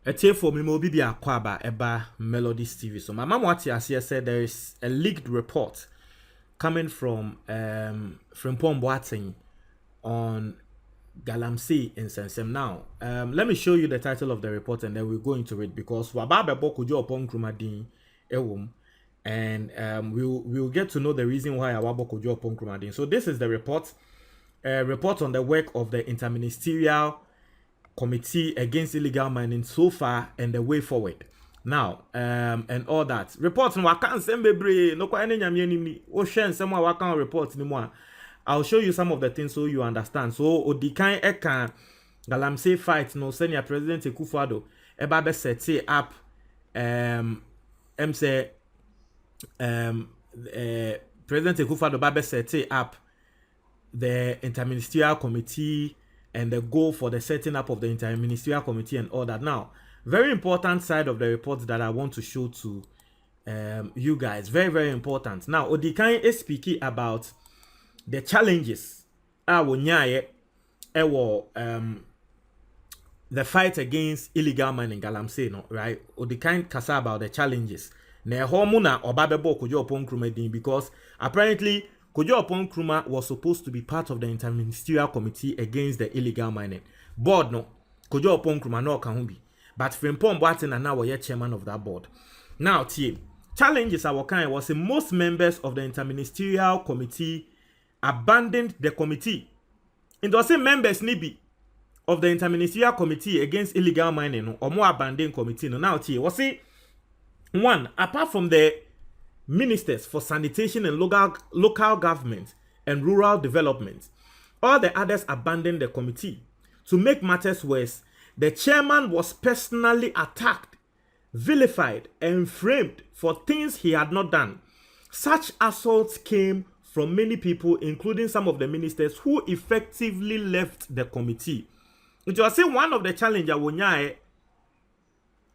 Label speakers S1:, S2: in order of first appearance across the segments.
S1: A tape for me mobi be akwaba eba Melodies TV. So my mom what here said there is a leaked report coming from Frimpong Boateng on Galamsey in Sensem. Now, let me show you the title of the report and then we'll go into it because Wababe Kojo Oppong Nkrumah din ewom, and we'll get to know the reason why Awabo Kojo Oppong Nkrumah din. So this is the report. Report on the work of the Interministerial Committee Against Illegal Mining so far and the way forward. Now, and all that. Reports no wakan sembebre no kwa ene nyame ni o hwe nsem a wakan report ni mu a. I'll show you some of the things so you understand. So odikan eka Galamsey fight no senior President Akufo-Addo eba be set up say President Akufo-Addo ba be set up the Interministerial Committee and the goal for the setting up of the Interministerial Committee and all that. Now, very important side of the report that I want to show to you guys. Very, very important. Now, Odikan is speaking about the challenges. The fight against illegal mining, Galamsey, no, right? Odikan kasa about the challenges. Ne homuna obabebo Kojo Oppong Nkrumah din because apparently Kojo Oppong Nkrumah was supposed to be part of the Interministerial Committee against the illegal mining. Board no, Kojo Oppong Nkrumah no can be. But Frimpong Boateng and now we're chairman of that board. Now, challenges our kind was most members of the Interministerial Committee abandoned the committee. In the same members nibi of the Interministerial Committee against illegal mining or more abandoned committee. Now, was one, apart from the ministers for sanitation and local government and rural development, all the others abandoned the committee. To make matters worse, the chairman was personally attacked, vilified, and framed for things he had not done. Such assaults came from many people, including some of the ministers who effectively left the committee. It was one of the challenges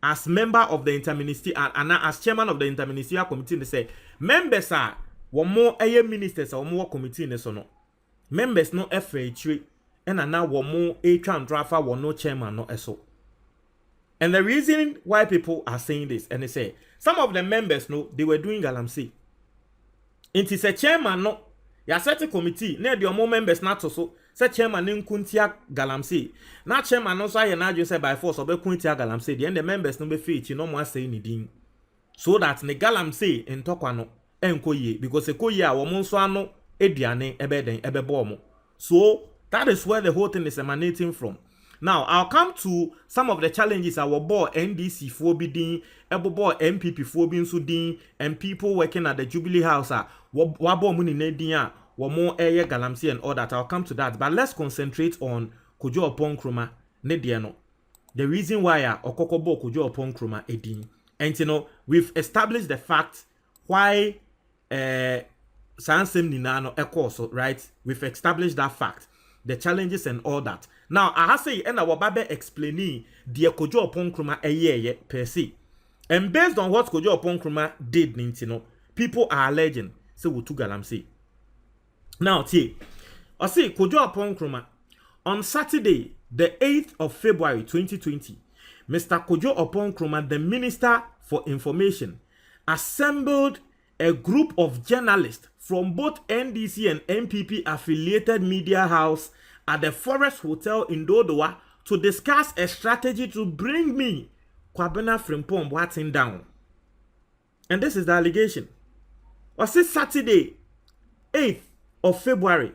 S1: as member of the Interministerial and as chairman of the Interministerial Committee, they say members are one more ministers or more committee no. Members no FHA and now one more drafa one no chairman no eso. And the reason why people are saying this, and they say some of the members no, they were doing Galamsey. It is a chairman no, ya set a committee, ne the more members not so. Say chairman nkuntia Galamsey. Na chairman no say na just say by force obe kuntia Galamsey. The members no be fit no more say ni din. So that ne Galamsey entokwa no enkoye because ekoye a wo nso ano eduane ebe den ebe bo. So that is where the whole thing is emanating from. Now, I'll come to some of the challenges our board NDC for bidding, board MPP for being so din, and people working at the Jubilee House wabo muni nedia. More air Galamsey and all that. I'll come to that. But let's concentrate on Kojo Oppong Nkrumah Nediano. The reason why Okokobo Kojo Oppong Nkrumah Edin. And you know, we've established the fact why Sansem Ninano Ekoso, right? We've established that fact. The challenges and all that. Now, I have say and our babe explaining the Kojo Oppong Nkrumah per se. And based on what Kojo Oppong Nkrumah did, you know, people are alleging say we took Galamsey. Now, I say Kojo Oppong Nkrumah on Saturday, the 8th of February 2020, Mr. Kojo Oppong Nkrumah, the Minister for Information, assembled a group of journalists from both NDC and MPP affiliated media house at the Forest Hotel in Dodowa to discuss a strategy to bring me, Kwabena Frimpong Boateng, down. And this is the allegation. I say Saturday, 8th of February,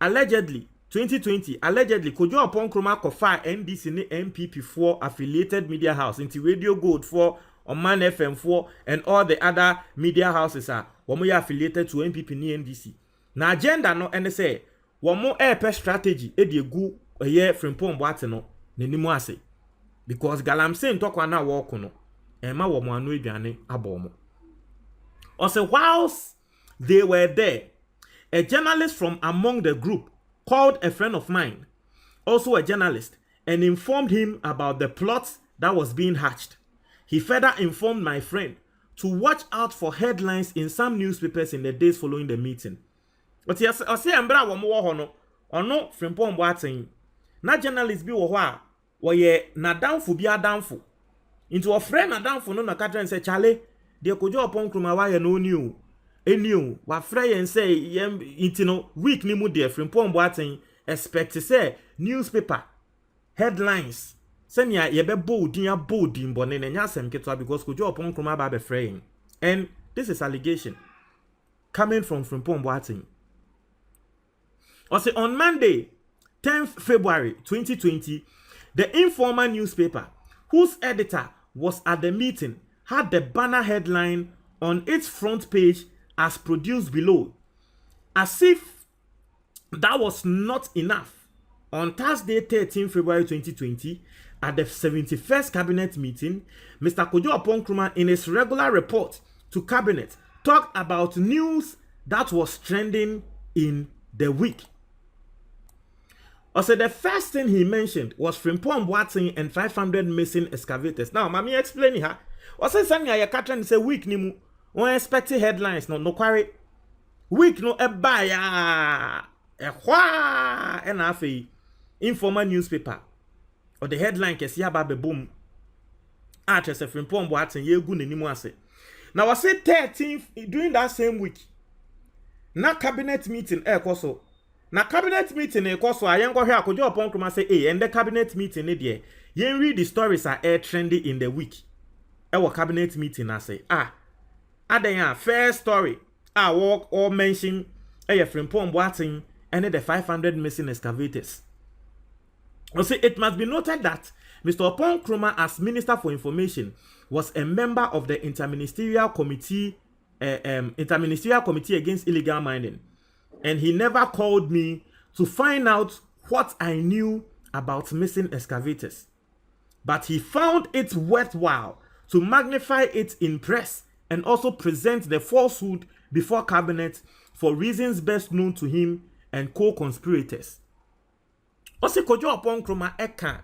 S1: allegedly, 2020, allegedly, Kojo Oppong Nkrumah kofa NDC and MPP 4 affiliated media house into Radio Gold 4, Oman FM 4, and all the other media houses are affiliated to MPP and NDC. Na agenda no, and they say, one more air strategy, edi gu a year Frimpong Boateng no, nenimu ase. Because Galamsey ntokwa na walk no, ema wamo anu eduane abomo. Also, whilst they were there, a journalist from among the group called a friend of mine, also a journalist, and informed him about the plots that was being hatched. He further informed my friend to watch out for headlines in some newspapers in the days following the meeting. But yes, I say Ambra Wamu ono Frimpong Boateng. Na journalist bi wo ho a wo ye na downfo bi adamfo into a friend Adam for no na katra and say Charlie de Kojo Oppong Nkrumah why no new eniu wa frey and say yem intino week ni mu de Frimpong Boateng expect to say newspaper headlines senya ye be boldin bone na nya asem ketwa because Kojo Oppong Nkrumah ba be fraying. And this is allegation coming from Frimpong Boateng. Also on Monday 10th February 2020, the Informer newspaper, whose editor was at the meeting, had the banner headline on its front page as produced below. As if that was not enough, on Thursday 13 February 2020, at the 71st Cabinet meeting, Mr. Kojo Oppong Nkrumah, in his regular report to Cabinet, talked about news that was trending in the week. Also, the first thing he mentioned was Frimpong Boateng and 500 missing excavators. Now, mami explain here. Also, sanya ya katran say week ni mu. One expected headlines no quarry. Week no ebaya. Ehwa and afi Informer newspaper. Or the headline kesi aba be boom. Actress Frimpong Boateng ye gu nenimu ase. Now I say 13th during that same week. Na cabinet meeting koso. Na cabinet meeting koso ayenko hwe Kojo Oppong Nkrumah say and the cabinet meeting there. Yen read the stories are trendy in the week. Our cabinet meeting I say aden first story walk or mention Frimpong Boateng and the 500 missing excavators. Also, it must be noted that Mr. Oppong Nkrumah, as Minister for Information, was a member of the Interministerial Committee Against Illegal Mining, and he never called me to find out what I knew about missing excavators. But he found it worthwhile to magnify it in press and also present the falsehood before Cabinet for reasons best known to him and co-conspirators. Also, Kojo Oppong Nkrumah eka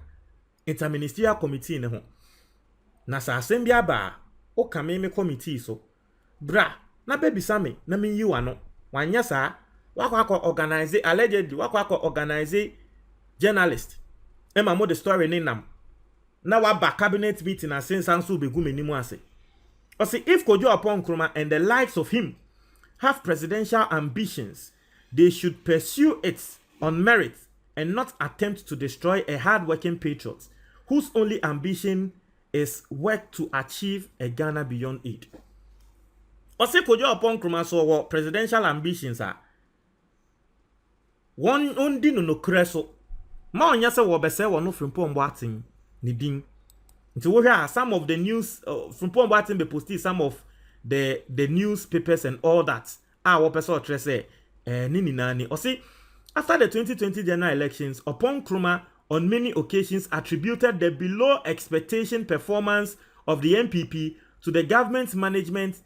S1: Interministerial Committee ne ho. Na sa asem bia ba o kame me committee so. Bra, na baby same na me yi wano. Wanya sa wakwa organize allegedly wakwa organize journalist. Emma mo the story ni nam. Na wa ba cabinet meeting na sensansu begu menimu ase. Also, if Kojo Oppong Nkrumah and the likes of him have presidential ambitions, they should pursue it on merit and not attempt to destroy a hard-working patriot whose only ambition is work to achieve a Ghana beyond aid. Also, Kojo Oppong Nkrumah so what presidential ambitions are. One undi no kreso. Ma onya se wo bese wo no Frimpong Boateng ni din. Nti wo hwa some of the news Frimpong Boateng be posted some of the newspapers and all that. Wo pese o tre se ni nani. O see, after the 2020 general elections, Oppong Nkrumah on many occasions attributed the below expectation performance of the NPP to the government's management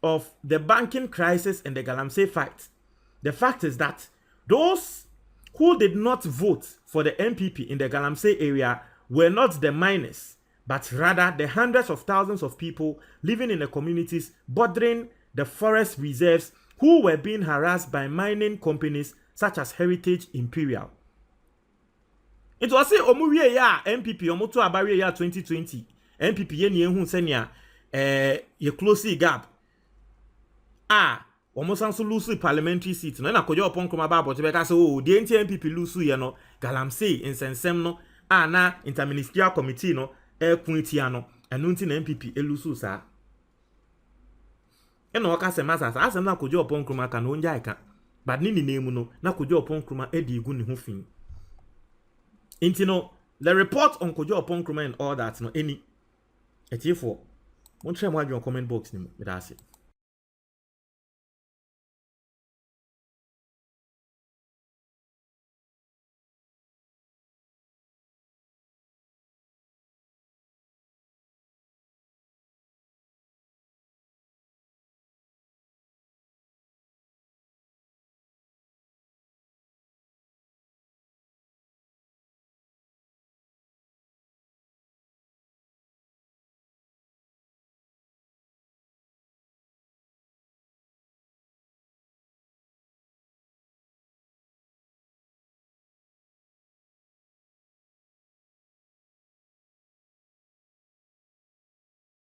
S1: of the banking crisis and the Galamsey fight. The fact is that those who did not vote for the NPP in the Galamsey area were not the miners, but rather the hundreds of thousands of people living in the communities bordering the forest reserves who were being harassed by mining companies such as Heritage Imperial. It was say omuwie ya NPP omoto abare ya 2020 NPP ye ne ehun senia ye close gap omosanso lose parliamentary seat no na Kojo Oppong Nkrumah ba abote be ka say the NPP lose ye no Galamsey insensem no na interministerial committee no kuntia no enu nti na NPP elusu sa eno ka se masasa asem na Kojo Oppong Nkrumah ka no nja eka but nini nemu no na Kojo Oppong Nkrumah edi igu ne ho fin. Inti no the report on Kojo Oppong Nkrumah and all that no any etifo won try mo adwon comment box ni me da ase.